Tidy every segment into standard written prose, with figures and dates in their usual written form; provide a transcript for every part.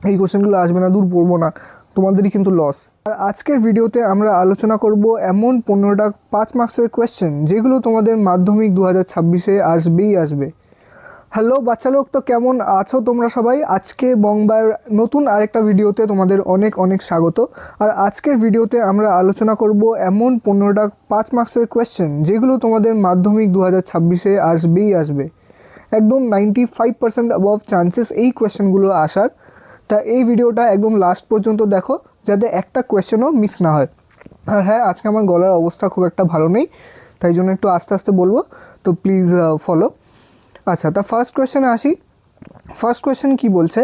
এই কোশ্চেনগুলো আসবে না, দূর পড়বো না, তোমাদেরই কিন্তু লস। আর আজকের ভিডিওতে আমরা আলোচনা করব এমন 15টা 5 মার্কসের কোয়েশ্চেন যেগুলো তোমাদের মাধ্যমিক 2026-এ আসবেই আসবে। হ্যালো বাচ্চা লোক, তো কেমন আছো তোমরা সবাই? আজকে বংবার নতুন আরেকটা ভিডিওতে তোমাদের অনেক অনেক স্বাগত। আর আজকের ভিডিওতে আমরা আলোচনা করব এমন 15টা 5 মার্কসের কোয়েশ্চেন যেগুলো তোমাদের মাধ্যমিক 2026-এ আসবেই আসবে। একদম 95% অ্যাবভ চান্সেস এই কোয়েশ্চেনগুলো আসার। তা এই ভিডিওটা একদম লাস্ট পর্যন্ত দেখো যাতে একটা কোয়েশ্চেনও মিস না হয়। আর হ্যাঁ, আজকে আমার গলার অবস্থা খুব একটা ভালো নেই, তাই জন্য একটু আস্তে আস্তে বলবো, তো প্লিজ ফলো। আচ্ছা, তা ফার্স্ট কোয়েশ্চেনে আসি। ফার্স্ট কোয়েশ্চেন কি বলছে,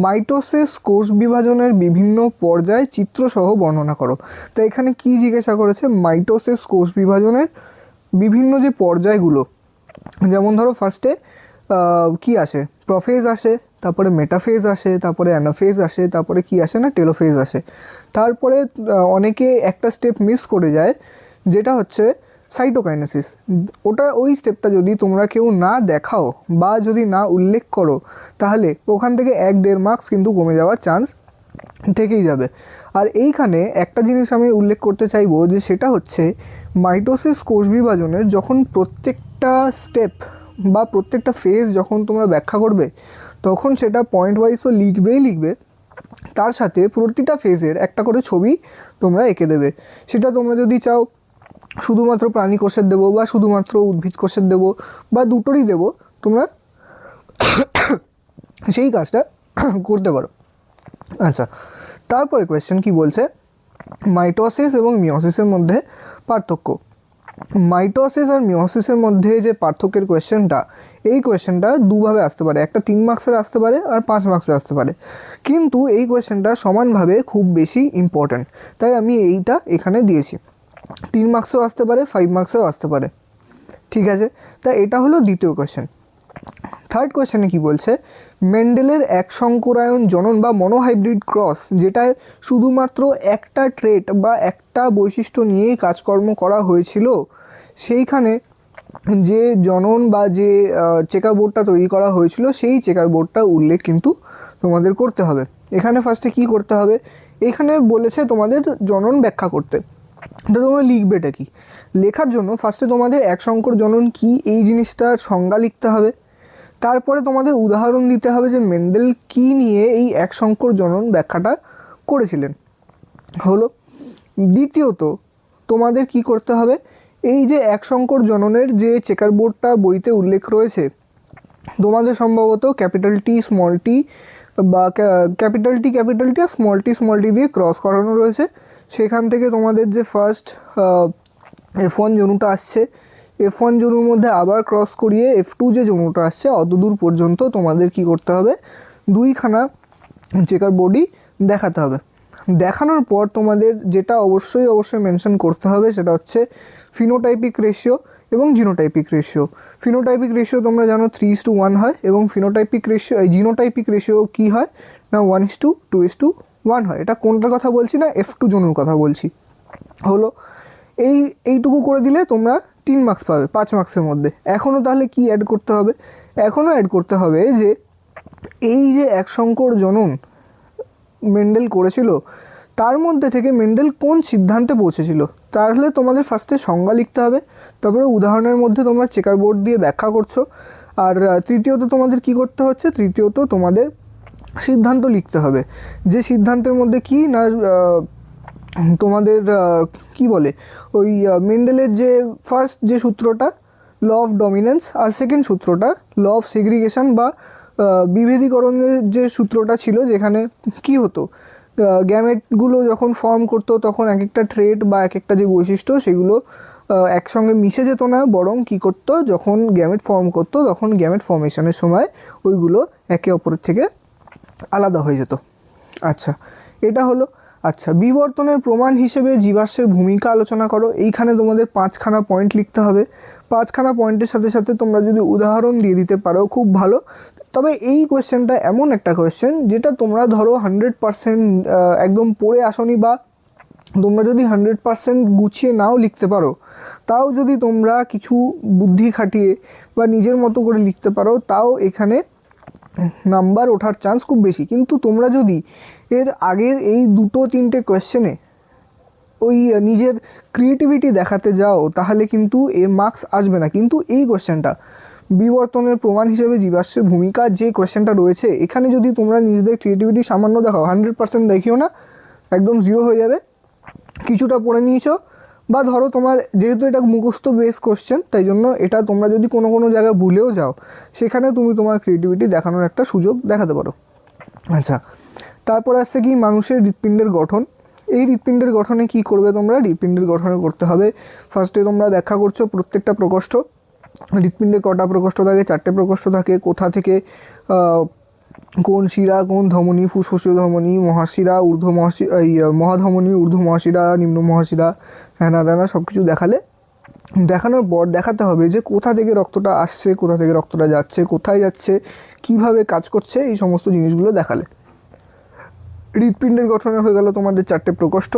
মাইটোসিস কোষ বিভাজনের বিভিন্ন পর্যায় চিত্রসহ বর্ণনা করো। তো এখানে কি জিজ্ঞাসা করেছে, মাইটোসিস কোষ বিভাজনের বিভিন্ন যে পর্যায়গুলো, যেমন ধরো ফার্স্টে কি আসে, প্রোফেজ আসে, তারপরে মেটাফেজ আসে, তারপরে অ্যানাফেজ আসে, তারপরে কি আসে না টেলোফেজ আসে। তারপরে অনেকে একটা স্টেপ মিস করে যায়, যেটা হচ্ছে সাইটোকাইনেসিস। ওই স্টেপটা যদি তোমরা কেউ না দেখাও বা যদি না উল্লেখ করো, তাহলে ওখান থেকে 1-1.5 মার্কস কিন্তু কমে যাওয়ার চান্স থেকেই যাবে। আর এইখানে একটা জিনিস আমি উল্লেখ করতে চাইবো, যে সেটা হচ্ছে মাইটোসিস কোষ বিভাজনের যখন প্রত্যেকটা স্টেপ বা প্রত্যেকটা ফেজ যখন তোমরা ব্যাখ্যা করবে, তখন সেটা পয়েন্ট ওয়াইজও লিখবে, তার সাথে প্রতিটা ফেজের একটা করে ছবি তোমরা এঁকে দেবে। সেটা তোমরা যদি চাও শুধুমাত্র প্রাণী কোষের দেবো বা শুধুমাত্র উদ্ভিদ কোষের দেবো বা দুটোরই দেবো, তোমরা সেই কাজটা করতে পারো। আচ্ছা, তারপরে কোয়েশ্চেন কি বলছে, মাইটোসিস এবং মিওসিসের মধ্যে পার্থক্য। মাইটোসিস আর মিওসিসের মধ্যে যে পার্থক্যের কোয়েশ্চেনটা, এই কোয়েশ্চেনটা দুভাবে আসতে পারে, একটা 3 মার্কসের আসতে পারে আর 5 মার্কসের আসতে পারে। কিন্তু এই কোয়েশ্চেনটা সমানভাবে খুব বেশি ইম্পর্ট্যান্ট, তাই আমি এইটা এখানে দিয়েছি। 3 মার্কসেও আসতে পারে, 5 মার্কসেও আসতে পারে, ঠিক আছে। তা এটা হলো দ্বিতীয় কোয়েশ্চেন। থার্ড কোয়েশ্চেনে কি বলছে, মেন্ডেলের এক সংকরায়ন জনন বা মনোহাইব্রিড ক্রস, যেটায় শুধুমাত্র একটা ট্রেট বা একটা বৈশিষ্ট্য নিয়েই কাজকর্ম করা হয়েছিল, সেইখানে যে জনন বা যে চেকার বোর্ডটা তৈরি করা হয়েছিল, সেই চেকার বোর্ডটা উল্লেখ কিন্তু তোমাদের করতে হবে। এখানে ফার্স্টে কি করতে হবে, এখানে বলেছে তোমাদের জনন ব্যাখ্যা করতে। তো তোমরা লিখবেটা কি, লেখার জন্য ফার্স্টে তোমাদের এক সংকর জনন কি এই জিনিসটার সংজ্ঞা লিখতে হবে। তারপরে তোমাদের উদাহরণ দিতে হবে যে মেন্ডেল কি নিয়ে এই এক সংকর জনন ব্যাখ্যাটা করেছিলেন, হলো। দ্বিতীয়ত তোমাদের কি করতে হবে, এই যে এক সংকর জননের যে চেকার বোর্ডটা বইতে উল্লেখ রয়েছে, তোমাদের সম্ভবত ক্যাপিটাল টি স্মল টি বা ক্যাপিটাল টি আর স্মল টি দিয়ে ক্রস করানো রয়েছে। সেখান থেকে তোমাদের যে ফার্স্ট F1 জনুটা আসছে, F1 জনুর মধ্যে আবার ক্রস করিয়ে F2 যে জনুটা আসছে, অতদূর পর্যন্ত তোমাদের কি করতে হবে, 2খানা চেকার বোর্ডই দেখাতে হবে। দেখানোর পর তোমাদের যেটা অবশ্যই মেনশন করতে হবে, সেটা হচ্ছে ফিনোটাইপিক রেশিও এবং জিনোটাইপিক রেশিও। ফিনোটাইপিক রেশিও তোমরা জানো 3:1 হয়, এবং জিনোটাইপিক রেশিও কি হয় না 1:2:1 হয়। এটা কোনটার কথা বলছি না, F2 জনুর কথা বলছি, হলো। এইটুকু করে দিলে তোমরা 3 মার্কস পাবে 5 মার্কসের মধ্যে। এখনও তাহলে কি অ্যাড করতে হবে, এখনও অ্যাড করতে হবে যে এই যে এক সংকর জনন মেন্ডেল করেছিল, তার মধ্যে থেকে মেন্ডেল কোন সিদ্ধান্তে পৌঁছেছিল। তাহলে তোমাদের ফার্স্টে সংজ্ঞা লিখতে হবে, তারপরে উদাহরণের মধ্যে তোমরা চেকার বোর্ড দিয়ে ব্যাখ্যা করছো। আর তৃতীয়ত তোমাদের কি করতে হচ্ছে, তৃতীয়ত তোমাদের সিদ্ধান্ত লিখতে হবে, যে সিদ্ধান্তের মধ্যে কি না তোমাদের কি বলে, ওই মেন্ডেলের যে ফার্স্ট যে সূত্রটা ল অফ ডমিনেন্স, আর সেকেন্ড সূত্রটা ল অফ সেগ্রিগেশন বা বিভেদীকরণের যে সূত্রটা ছিল, যেখানে কি হতো, গ্যামেটগুলো যখন ফর্ম করতো তখন এক একটা ট্রেট বা এক একটা যে বৈশিষ্ট্য, সেগুলো একসঙ্গে মিশে যেত না, বরং কি করতো, যখন গ্যামেট ফর্ম করতো তখন গ্যামেট ফর্মেশনের সময় ওইগুলো একে অপরের থেকে আলাদা হয়ে যেত। আচ্ছা, এটা হলো। আচ্ছা, বিবর্তনের প্রমাণ হিসেবে জীবাশ্মের ভূমিকা আলোচনা করো। এইখানে তোমাদের 5খানা পয়েন্ট লিখতে হবে। 5খানা পয়েন্টের সাথে সাথে তোমরা যদি উদাহরণ দিয়ে দিতে পারো খুব ভালো। তবে এই কোয়েশ্চেনটা এমন একটা কোয়েশ্চেন, যেটা তোমরা ধরো 100% একদম পড়ে আসনি, বা তোমরা যদি 100% গুছিয়ে নাও লিখতে পারো, তাও যদি তোমরা কিছু বুদ্ধি খাটিয়ে বা নিজের মতো করে লিখতে পারো, তাও এখানে নাম্বার ওঠার চান্স খুব বেশি। কিন্তু তোমরা যদি এর আগের এই 2-3টে কোয়েশ্চেনে ওই নিজের ক্রিয়েটিভিটি দেখাতে যাও তাহলে কিন্তু এ মার্কস আসবে না। কিন্তু এই কোয়েশ্চেনটা বিবর্তনের প্রমাণ হিসেবে জীবাশ্মের ভূমিকা যে কোয়েশ্চেনটা রয়েছে, এখানে যদি তোমরা নিজেদের ক্রিয়েটিভিটি সামান্য দেখাও, 100% দেখিও না, একদম 0 হয়ে যাবে। কিছুটা পড়ে নিয়েছো, বা ধরো তোমার যেহেতু এটা মুখস্থ বেস কোশ্চেন, তাই জন্য এটা তোমরা যদি কোনো জায়গায় ভুলেও যাও, সেখানে তুমি তোমার ক্রিয়েটিভিটি দেখানোর একটা সুযোগ দেখাতে পারো। আচ্ছা, তারপর আসছে কি মানুষের হৃৎপিণ্ডের গঠন। এই হৃৎপিণ্ডের গঠনে কি করবে তোমরা? হৃৎপিণ্ডের গঠনে করতে হবে, ফার্স্টে তোমরা ব্যাখ্যা করছো প্রত্যেকটা প্রকোষ্ঠ। হৃৎপিণ্ডের কটা প্রকোষ্ঠ থাকে? 4টে প্রকোষ্ঠ থাকে। কোথা থেকে কোন শিরা, কোন ধমনী, ফুসফুসীয় ধমনী, মহাশিরা, মহাধমনী, ঊর্ধ্ব মহাশিরা, নিম্ন মহাশিরা, হ্যানা দানা সব কিছু দেখানোর পর দেখাতে হবে যে কোথা থেকে রক্তটা আসছে, কোথা থেকে রক্তটা যাচ্ছে, কোথায় যাচ্ছে, কিভাবে কাজ করছে, এই সমস্ত জিনিসগুলো দেখালে। হৃৎপিণ্ডের গঠনে হয়ে গেল তোমাদের 4টে প্রকোষ্ঠ।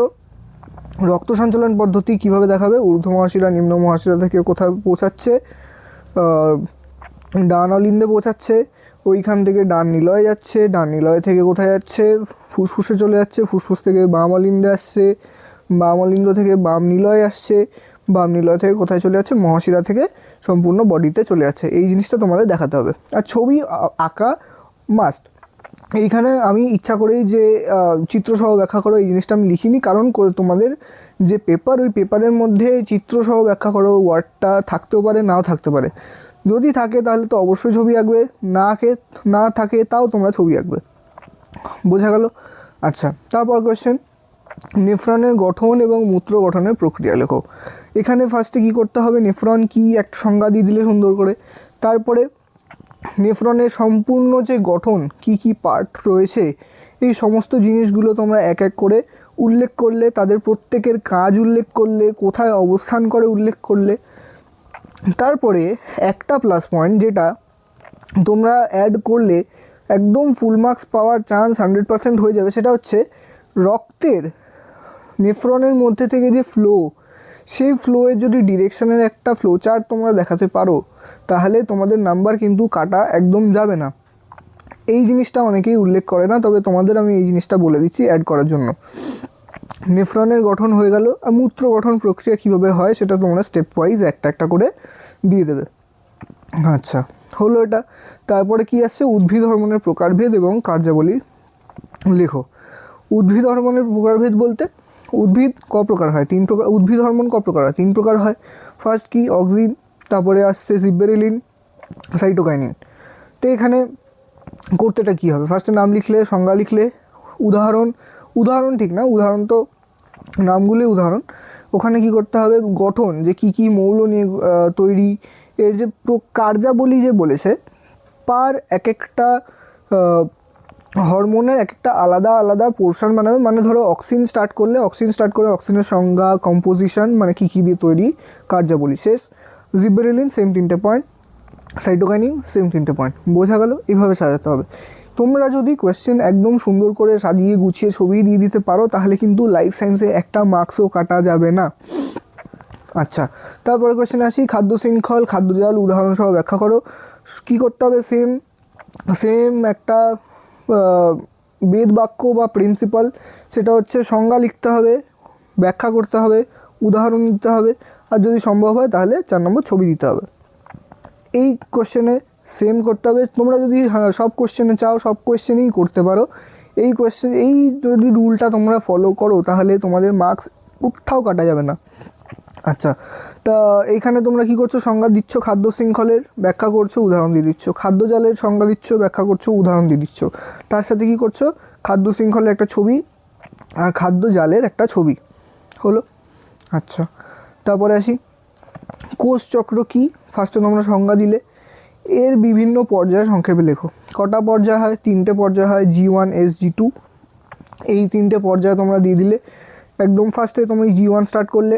রক্ত সঞ্চালন পদ্ধতি কিভাবে দেখাবে? ঊর্ধ্ব মহাশিরা, নিম্ন মহাশিরা থেকে কোথায় পৌঁছাচ্ছে? ডান অলিন্দে পৌঁছাচ্ছে, ওইখান থেকে ডান নিলয়ে যাচ্ছে, ডান নিলয় থেকে কোথায় যাচ্ছে? ফুসফুসে চলে যাচ্ছে, ফুসফুস থেকে বাম অলিন্দে আসছে, বাম অলিন্দ থেকে বাম নিলয়ে আসছে, বাম নিলয় থেকে কোথায় চলে যাচ্ছে? মহাশিরা থেকে সম্পূর্ণ বডিতে চলে যাচ্ছে। এই জিনিসটা তোমাদের দেখাতে হবে। আর ছবি আঁকা মাস্ট। এইখানে আমি ইচ্ছা করেই যে চিত্রসহ ব্যাখ্যা করো এই জিনিসটা আমি লিখিনি, কারণ তোমাদের যে পেপার, ওই পেপারের মধ্যে চিত্রসহ ব্যাখ্যা করো ওয়ার্ডটা থাকতেও পারে, নাও থাকতে পারে। যদি থাকে তাহলে তো অবশ্যই ছবি আঁকবে, না থাকে তাও তোমরা ছবি আঁকবে। বোঝা গেল? আচ্ছা, তারপর কোয়েশ্চেন, নেফ্রনের গঠন এবং মূত্র গঠনের প্রক্রিয়া লেখো। এখানে ফার্স্টে কী করতে হবে? নেফ্রন কি একটা সংজ্ঞা দিয়ে দিলে সুন্দর করে। তারপরে নেফ্রনের সম্পূর্ণ যে গঠন, কি পার্ট রয়েছে, এই সমস্ত জিনিসগুলো তোমরা এক এক করে উল্লেখ করলে, তাদের প্রত্যেকের কাজ উল্লেখ করলে, কোথায় অবস্থান করে উল্লেখ করলে। তারপরে একটা প্লাস পয়েন্ট যেটা তোমরা অ্যাড করলে একদম ফুল মার্কস পাওয়ার চান্স 100% হয়ে যাবে, সেটা হচ্ছে রক্তের নেফ্রনের মধ্যে থেকে যে ফ্লো, সেই ফ্লোয়ের যদি ডিরেকশনের একটা ফ্লো চার্ট তোমরা দেখাতে পারো, তাহলে তোমাদের নাম্বার কিন্তু কাটা একদম যাবে না। এই জিনিসটা অনেকেই উল্লেখ করে না, তবে তোমাদের আমি এই জিনিসটা বলে দিচ্ছি অ্যাড করার জন্য। নেফ্রনের গঠন হয়ে গেল, আর মূত্র গঠন প্রক্রিয়া কীভাবে হয় সেটা তোমরা স্টেপ ওয়াইজ একটা করে দিয়ে দেবে। আচ্ছা, হলো এটা। তারপরে কি আসছে? উদ্ভিদ হরমোনের প্রকারভেদ এবং কার্যাবলী লেখো। উদ্ভিদ হরমোনের প্রকারভেদ বলতে, উদ্ভিদ ক প্রকার হয়? 3 প্রকার। উদ্ভিদ হরমোন ক প্রকার হয়? 3 প্রকার হয়। ফার্স্ট কি? অক্সিন, তারপরে আসছে জিব্বেরেলিন, সাইটোকাইনিন। তো এখানে করতেটা কী হবে? ফার্স্টে নাম লিখলে, সংজ্ঞা লিখলে, উদাহরণ ঠিক না, উদাহরণ তো নামগুলোই উদাহরণ। ওখানে কি করতে হবে? গঠন, যে কি মৌল নিয়ে তৈরি, এর যে কার্যাবলী যে বলেছে, পার একটা হরমোনের একটা আলাদা পোর্শন বানাবে। মানে ধরো অক্সিন স্টার্ট করে অক্সিনের সংজ্ঞা, কম্পোজিশন, মানে কী দিয়ে তৈরি, কার্যাবলী শেষ। জিব্বেরেলিন সেম 3টে পয়েন্ট, সাইটোকাইনিন সেম 3টে পয়েন্ট। বোঝা গেল? এইভাবে সাজাতে হবে। তোমরা যদি কোয়েশ্চেন একদম সুন্দর করে সাজিয়ে গুছিয়ে ছবি দিয়ে দিতে পারো, তাহলে কিন্তু লাইফ সায়েন্সে একটা মার্কসও কাটা যাবে না। আচ্ছা, তারপরে কোয়েশ্চেন আসি, খাদ্য শৃঙ্খল, খাদ্যজাল উদাহরণসহ ব্যাখ্যা করো। কী করতে হবে? সেম একটা বেদ বাক্য বা প্রিন্সিপাল, সেটা হচ্ছে সংজ্ঞা লিখতে হবে, ব্যাখ্যা করতে হবে, উদাহরণ দিতে হবে, আর যদি সম্ভব হয় তাহলে 4 নম্বর ছবি দিতে হবে। এই কোশ্চেনে সেম করতে হবে। তোমরা যদি সব কোশ্চেনে চাও, সব কোশ্চেনেই করতে পারো। এই যদি রুলটা তোমরা ফলো করো, তাহলে তোমাদের মার্কস কোথাও কাটা যাবে না। আচ্ছা, তা এইখানে তোমরা কি করছো? সংজ্ঞা দিচ্ছ, খাদ্য শৃঙ্খলের ব্যাখ্যা করছো, উদাহরণ দিয়ে দিচ্ছ। খাদ্য জালের সংজ্ঞা দিচ্ছ, ব্যাখ্যা করছো, উদাহরণ দিয়ে দিচ্ছ। তার সাথে কি করছো? খাদ্য শৃঙ্খলের একটা ছবি আর খাদ্য জালের একটা ছবি হলো। আচ্ছা, তারপরে আসি, কোষ চক্র কি? ফার্স্টে তোমরা সংজ্ঞা দিলে, এর বিভিন্ন পর্যায় সংক্ষেপে লেখো। কটা পর্যায় হয়? 3টে পর্যায় হয়, G1, S, G2। এই 3টে পর্যায় তোমরা দিয়ে দিলে। একদম ফার্স্টে তুমি G1 স্টার্ট করলে,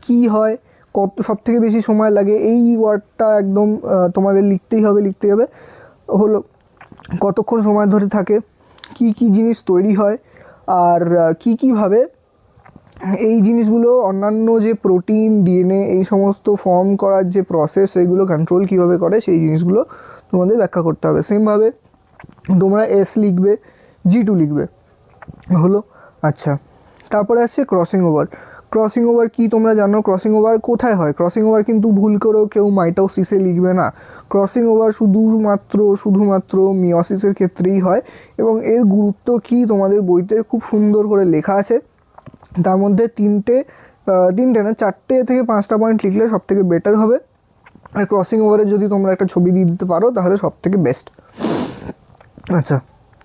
কি হয়, কত সবথেকে বেশি সময় লাগে, এই ওয়ার্ডটা একদম তোমাদের লিখতেই হবে। হলো, কতক্ষণ সময় ধরে থাকে, কি জিনিস তৈরি হয়, আর কীভাবে এই জিনিসগুলো অন্যান্য যে প্রোটিন, ডিএনএ এই সমস্ত ফর্ম করার যে প্রসেস, এইগুলো কন্ট্রোল কীভাবে করে, সেই জিনিসগুলো তোমাদের ব্যাখ্যা করতে হবে। সেমভাবে তোমরা এস লিখবে, G2 লিখবে, হলো। আচ্ছা, তারপরে আসছে ক্রসিং ওভার। ক্রসিং ওভার কি তোমরা জানো? ক্রসিং ওভার কোথায় হয়? ক্রসিং ওভার কিন্তু ভুল করেও কেউ মাইটোসিসে লিখবে না। ক্রসিং ওভার শুধুমাত্র মিওসিসের ক্ষেত্রেই হয়, এবং এর গুরুত্ব কি তোমাদের বইতে খুব সুন্দর করে লেখা আছে। তার মধ্যে তিনটে না 4টে থেকে 5টা পয়েন্ট লিখলে সব থেকে বেটার হবে। আর ক্রসিং ওভারে যদি তোমরা একটা ছবি দিয়ে দিতে পারো তাহলে সব থেকে বেস্ট। আচ্ছা,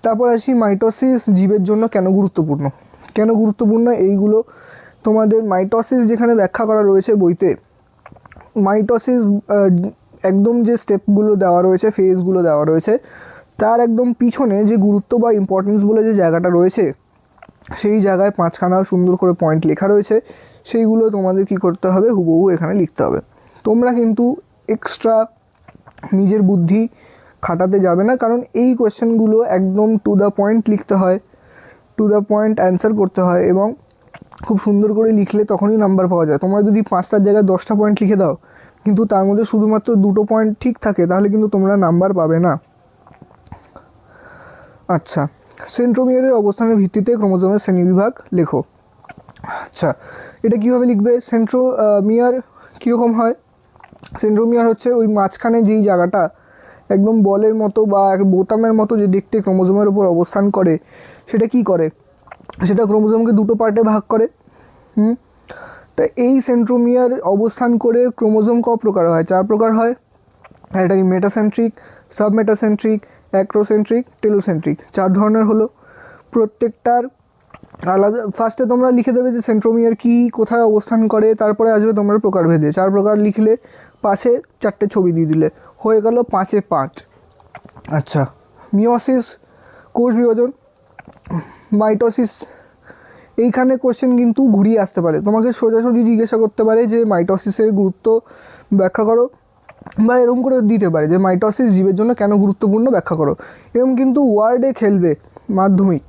তারপর আসি মাইটোসিস জীবের জন্য কেন গুরুত্বপূর্ণ এইগুলো তোমাদের মাইটোসিস যেখানে ব্যাখ্যা করা রয়েছে বইতে, মাইটোসিস একদম যে স্টেপগুলো দেওয়া রয়েছে, ফেজগুলো দেওয়া রয়েছে, তার একদম পিছনে যে গুরুত্ব বা ইম্পর্টেন্স বলে যে জায়গাটা রয়েছে, সেই জায়গায় 5খানা সুন্দর করে পয়েন্ট লেখা রয়েছে। সেইগুলো তোমাদের কি করতে হবে? হুবহু এখানে লিখতে হবে। তোমরা কিন্তু এক্সট্রা নিজের বুদ্ধি খাটাতে যাবে না, কারণ এই কোয়েশ্চেনগুলো একদম টু দ্য পয়েন্ট লিখতে হয়, টু দ্য পয়েন্ট অ্যান্সার করতে হয়, এবং খুব সুন্দর করে লিখলে তখনই নাম্বার পাওয়া যায়। তোমরা যদি 5টার জায়গায় 10টা পয়েন্ট লিখে দাও, কিন্তু তার মধ্যে শুধুমাত্র 2টো পয়েন্ট ঠিক থাকে, তাহলে কিন্তু তোমরা নাম্বার পাবে না। আচ্ছা, সেন্ট্রোমিয়ারের অবস্থানের ভিত্তিতে ক্রোমোজোমের শ্রেণীবিভাগ লেখো। আচ্ছা, এটা কীভাবে লিখবে? সেন্ট্রোমিয়ার কীরকম হয়? সেন্ট্রোমিয়ার হচ্ছে ওই মাঝখানে যেই জায়গাটা একদম বলের মতো বা বোতামের মতো যে দেখতে ক্রোমোজোমের উপর অবস্থান করে, সেটা কি করে? সেটা ক্রোমোজোমকে 2টো পার্টে ভাগ করে। তা এই সেন্ট্রোমিয়ার অবস্থান করে ক্রোমোজোম ক প্রকার হয়? 4 প্রকার হয়। এটা কি মেটাসেন্ট্রিক, সাবমেটাসেন্ট্রিক, অ্যাক্রোসেন্ট্রিক, টেলোসেন্ট্রিক, 4 ধরনের হলো। প্রত্যেকটার আলাদা ফার্স্টে তোমরা লিখে দেবে যে সেন্ট্রোমিয়ার কি, কোথায় অবস্থান করে, তারপরে আসবে তোমরা প্রকারভেদে। 4 প্রকার লিখলে পাশে 4টে ছবি দিয়ে দিলে হয়ে গেল 5-এ 5। আচ্ছা, মিওসিস কোষ বিভাজন, মাইটোসিস। এইখানে কোশ্চেন কিন্তু ঘুরিয়ে আসতে পারে, তোমাকে সোজাসুজি জিজ্ঞাসা করতে পারে যে মাইটোসিসের গুরুত্ব ব্যাখ্যা করো, বা এরকম করে দিতে পারে যে মাইটোসিস জীবের জন্য কেন গুরুত্বপূর্ণ ব্যাখ্যা করো। এরকম কিন্তু ওয়ার্ডে খেলবে মাধ্যমিক,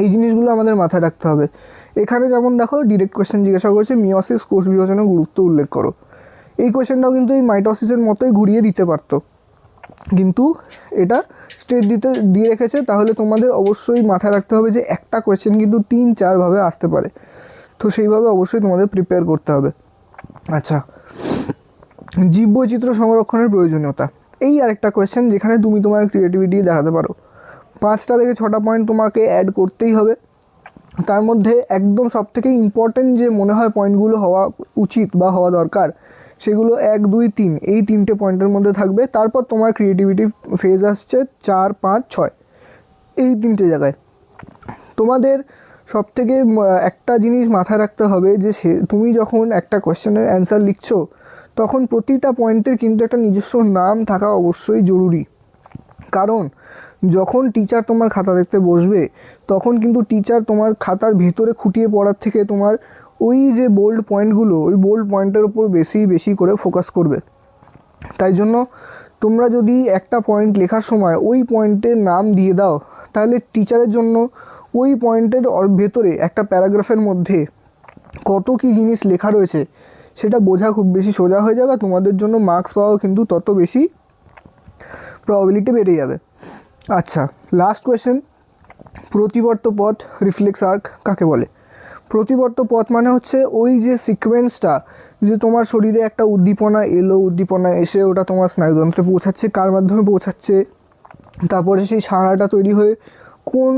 এই জিনিসগুলো আমাদের মাথায় রাখতে হবে। এখানে যেমন দেখো ডিরেক্ট কোয়েশ্চেন জিজ্ঞাসা করেছে মিওসিস কোষ বিভাজনের গুরুত্ব উল্লেখ করো। এই কোয়েশ্চেনটাও কিন্তু এই মাইটোসিসের মতোই ঘুরিয়ে দিতে পারতো, কিন্তু এটা স্ট্রেট দিয়ে রেখেছে। তাহলে তোমাদের অবশ্যই মাথায় রাখতে হবে যে একটা কোয়েশ্চেন কিন্তু 3-4 ভাবে আসতে পারে, তো সেইভাবে অবশ্যই তোমাদের প্রিপেয়ার করতে হবে। আচ্ছা, জীববৈচিত্র্য সংরক্ষণের প্রয়োজনীয়তা, এই আরেকটা কোয়েশ্চেন যেখানে তুমি তোমার ক্রিয়েটিভিটি দেখাতে পারো। 5টা থেকে 6টা পয়েন্ট তোমাকে অ্যাড করতেই হবে। তার মধ্যে একদম সবথেকে ইম্পর্টেন্ট যে মনে হয় পয়েন্টগুলো হওয়া উচিত বা হওয়া দরকার, সেগুলো 1, 2, 3 এই 3টে পয়েন্টের মধ্যে থাকবে। তারপর তোমার ক্রিয়েটিভিটি ফেজ আসছে 4, 5, 6 এই 3টে জায়গায়। তোমাদের সবথেকে একটা জিনিস মাথায় রাখতে হবে যে তুমি যখন একটা কোয়েশ্চেনের অ্যান্সার লিখছো, তখন প্রতিটা পয়েন্টের কিন্তু একটা নিজস্ব নাম থাকা অবশ্যই জরুরি। কারণ যখন টিচার তোমার খাতা দেখতে বসবে, তখন কিন্তু টিচার তোমার খাতার ভেতরে খুঁটিয়ে পড়ার থেকে তোমার ওই যে বোল্ড পয়েন্টগুলো, ওই বোল্ড পয়েন্টের উপর বেশি করে ফোকাস করবে। তাই জন্য তোমরা যদি একটা পয়েন্ট লেখার সময় ওই পয়েন্টের নাম দিয়ে দাও, তাহলে টিচারের জন্য ওই পয়েন্টের ভেতরে একটা প্যারাগ্রাফের মধ্যে কত কী জিনিস লেখা রয়েছে সেটা বোঝা খুব বেশি সোজা হয়ে যাবে। তোমাদের জন্য মার্কস পাওয়াও কিন্তু তত বেশি প্রবাবিলিটি বেড়ে যাবে। আচ্ছা, লাস্ট কোয়েশ্চেন, প্রতিবর্ত পথ রিফ্লেক্স আর্ক কাকে বলে? প্রতিবর্ত পথ মানে হচ্ছে ওই যে সিকোয়েন্সটা, যে তোমার শরীরে একটা উদ্দীপনা এলো, উদ্দীপনা এসে ওটা তোমার স্নায়ুতন্ত্রে পৌঁছাচ্ছে, কার মাধ্যমে পৌঁছাচ্ছে, তারপরে সেই সাড়াটা তৈরি হয়ে কোন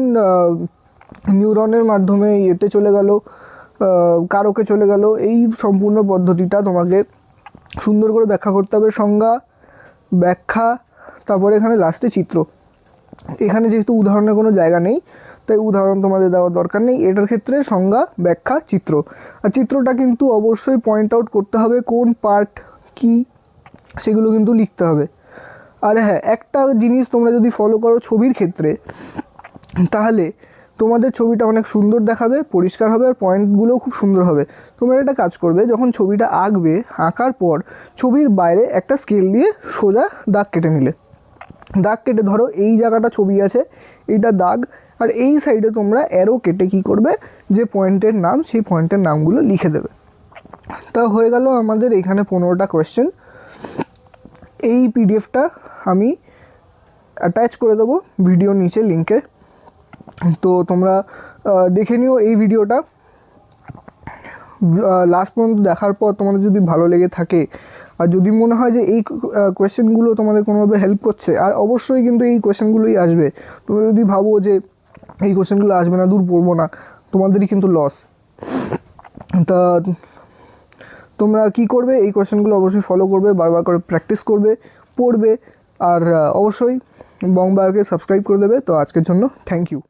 নিউরনের মাধ্যমে এতে চলে গেল, কারকে চলে গেল, এই সম্পূর্ণ পদ্ধতিটা তোমাকে সুন্দর করে ব্যাখ্যা করতে হবে। সংজ্ঞা, ব্যাখ্যা, তারপরে এখানে লাস্টে চিত্র। এখানে যেহেতু উদাহরণের কোনো জায়গা নেই, তাই উদাহরণ তোমাদের দেওয়ার দরকার নেই। এটার ক্ষেত্রে সংজ্ঞা, ব্যাখ্যা, চিত্র। আর চিত্রটা কিন্তু অবশ্যই পয়েন্ট আউট করতে হবে, কোন পার্ট কি সেগুলো কিন্তু লিখতে হবে। আর হ্যাঁ, একটা জিনিস তোমরা যদি ফলো করো ছবির ক্ষেত্রে, তাহলে তোমাদের ছবিটা অনেক সুন্দর দেখাবে, পরিষ্কার হবে, আর পয়েন্টগুলোও খুব সুন্দর হবে। তোমরা একটা কাজ করবে, যখন ছবিটা আঁকবে, আঁকার পর ছবির বাইরে একটা স্কেল দিয়ে সোজা দাগ কেটে নিলে, দাগ কেটে ধরো এই জায়গাটা ছবি আছে, এইটা দাগ, আর এই সাইডে তোমরা অ্যারো কেটে কি করবে, যে পয়েন্টের নাম, সেই পয়েন্টের নামগুলো লিখে দেবে। তা হয়ে গেল আমাদের এখানে 15টা কোয়েশ্চেন। এই পিডিএফটা আমি অ্যাটাচ করে দেবো ভিডিওর নিচে লিঙ্কে। তো তোমরা দেখে নিও এই ভিডিওটা। লাস্ট পর্যন্ত দেখার পর তোমাদের যদি ভালো লেগে থাকে আর যদি মনে হয় যে এই কোয়েশ্চেনগুলো তোমাদের কোনোভাবে হেল্প করছে, আর অবশ্যই কিন্তু এই কোয়েশ্চেনগুলোই আসবে। তোমরা যদি ভাবো যে এই কোয়েশ্চেনগুলো আসবে না, দূর পড়বো না, তোমাদেরই কিন্তু লস। তা তোমরা কি করবে, এই কোয়েশ্চেনগুলো অবশ্যই ফলো করবে, বারবার করে প্র্যাকটিস করবে, পড়বে, আর অবশ্যই বং বায়োকে সাবস্ক্রাইব করে দেবে। তো আজকের জন্য থ্যাংক ইউ।